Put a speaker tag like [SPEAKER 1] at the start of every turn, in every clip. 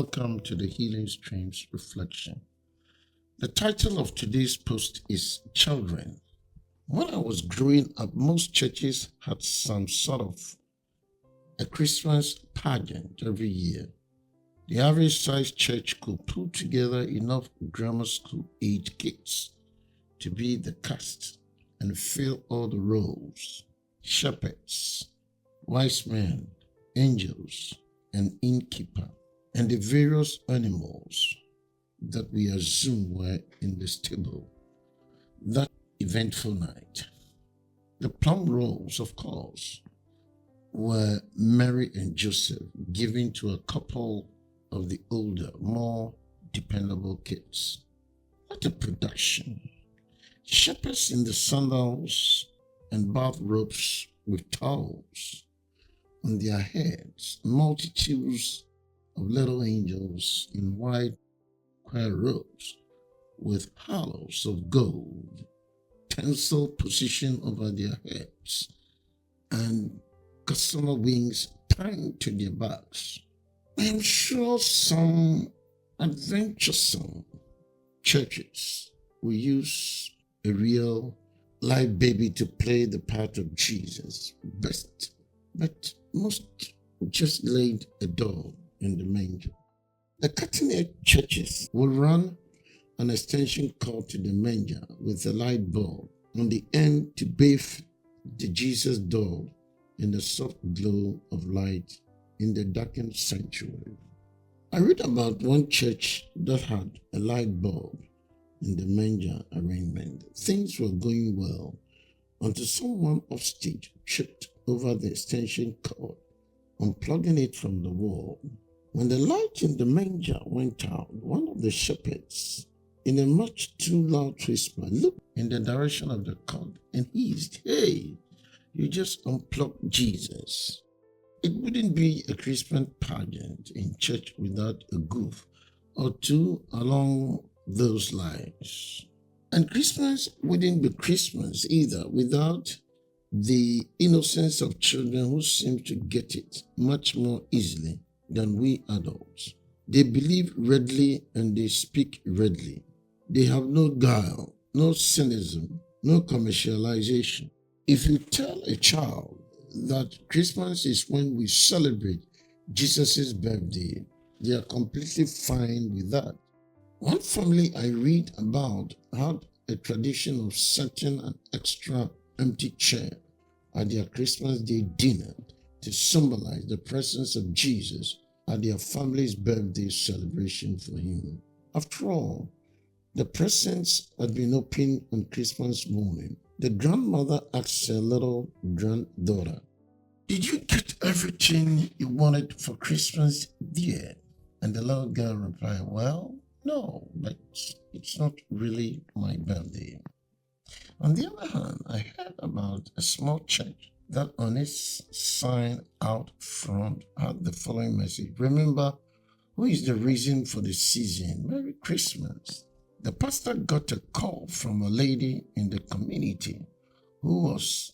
[SPEAKER 1] Welcome to the Healing Streams Reflection. The title of today's post is Children. When I was growing up, most churches had some sort of a Christmas pageant every year. The average sized church could pull together enough grammar school age kids to be the cast and fill all the roles: shepherds, wise men, angels, and innkeeper, and the various animals that we assume were in the stable that eventful night. The plum rolls, of course, were Mary and Joseph given to a couple of the older, more dependable kids. What a production! Shepherds in the sandals and bathrobes with towels on their heads, multitudes of little angels in white choir robes with halos of gold, tinsel positioned over their heads, and gossamer wings tied to their backs. I am sure some adventuresome churches will use a real live baby to play the part of Jesus best, but most just laid a doll in the manger. The cutting-edge churches will run an extension cord to the manger with a light bulb on the end to bathe the Jesus doll in the soft glow of light in the darkened sanctuary. I read about one church that had a light bulb in the manger arrangement. Things were going well until someone offstage tripped over the extension cord, unplugging it from the wall. When the light in the manger went out, one of the shepherds, in a much too loud whisper, looked in the direction of the cord and hissed, "Hey, you just unplugged Jesus." It wouldn't be a Christmas pageant in church without a goof or two along those lines. And Christmas wouldn't be Christmas either without the innocence of children who seem to get it much more easily than we adults. They believe readily and they speak readily. They have no guile, no cynicism, no commercialization. If you tell a child that Christmas is when we celebrate Jesus' birthday, they are completely fine with that. One family I read about had a tradition of setting an extra empty chair at their Christmas Day dinner to symbolize the presence of Jesus at their family's birthday celebration for him. After all, the presents had been opened on Christmas morning. The grandmother asked her little granddaughter, "Did you get everything you wanted for Christmas, dear?" And the little girl replied, "Well, no, but it's not really my birthday." On the other hand, I heard about a small church that on its sign out front had the following message: "Remember, who is the reason for the season? Merry Christmas." The pastor got a call from a lady in the community who was,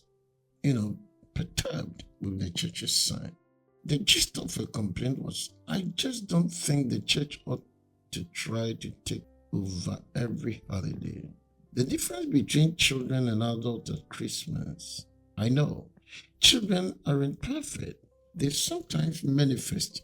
[SPEAKER 1] perturbed with the church's sign. The gist of her complaint was, "I just don't think the church ought to try to take over every holiday." The difference between children and adults at Christmas. I know, children aren't perfect. They sometimes manifest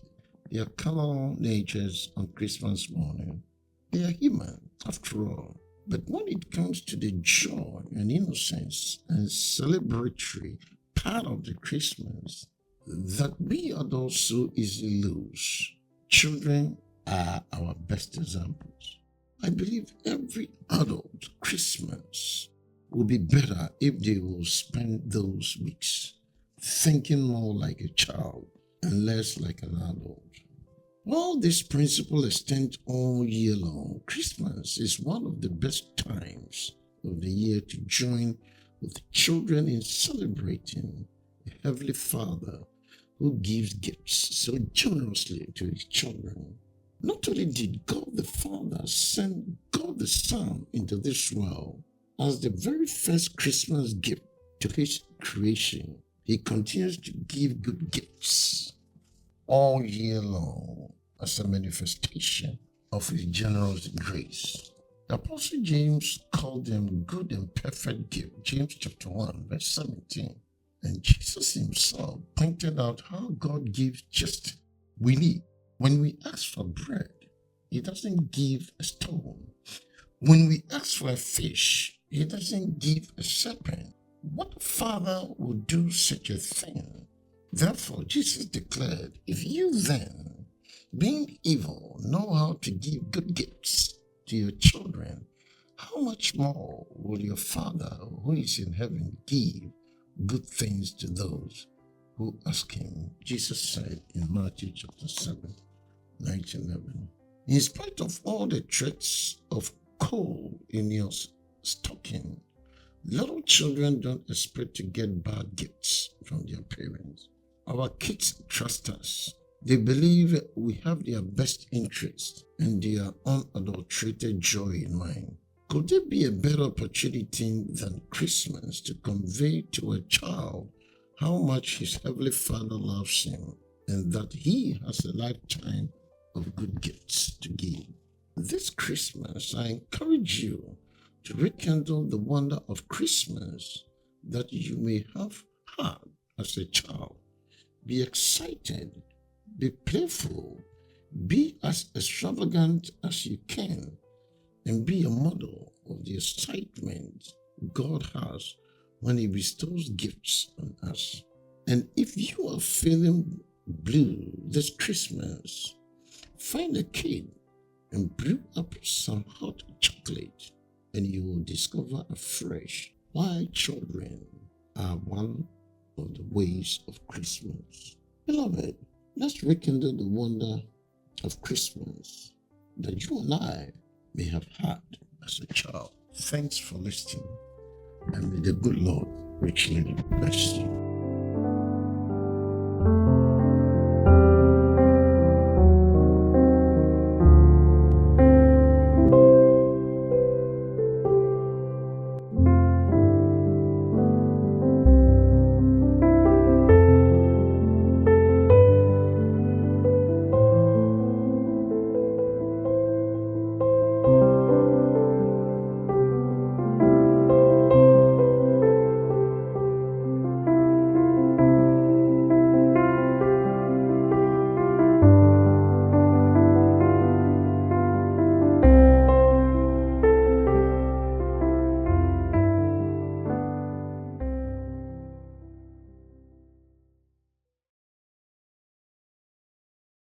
[SPEAKER 1] their carnal natures on Christmas morning. They are human, after all. But when it comes to the joy and innocence and celebratory part of the Christmas that we adults so easily lose, children are our best examples. I believe every adult Christmas will be better if they will spend those weeks thinking more like a child and less like an adult. While this principle extends all year long, Christmas is one of the best times of the year to join with children in celebrating the Heavenly Father who gives gifts so generously to his children. Not only did God the Father send God the Son into this world as the very first Christmas gift to his creation, he continues to give good gifts all year long. as a manifestation of his generous grace. The Apostle James called them good and perfect gift, James chapter 1, verse 17. And Jesus himself pointed out how God gives just we need. When we ask for bread, he doesn't give a stone. When we ask for a fish, he doesn't give a serpent. What father would do such a thing? Therefore, Jesus declared, if you then, being evil, know how to give good gifts to your children, how much more will your Father who is in heaven give good things to those who ask him? Jesus said in Matthew chapter 7, 9-11. In spite of all the threats of coal in your stocking, little children don't expect to get bad gifts from their parents. Our kids trust us. They believe we have their best interest and their unadulterated joy in mind. Could there be a better opportunity than Christmas to convey to a child how much his Heavenly Father loves him and that he has a lifetime of good gifts to give? This Christmas, I encourage you to rekindle the wonder of Christmas that you may have had as a child. Be excited, be playful, be as extravagant as you can, and be a model of the excitement God has when he bestows gifts on us. And if you are feeling blue this Christmas, find a kid and brew up some hot chocolate, and you will discover afresh why children are one of the ways of Christmas. Beloved, let's rekindle the wonder of Christmas that you and I may have had as a child. Thanks for listening, and may the good Lord richly bless you.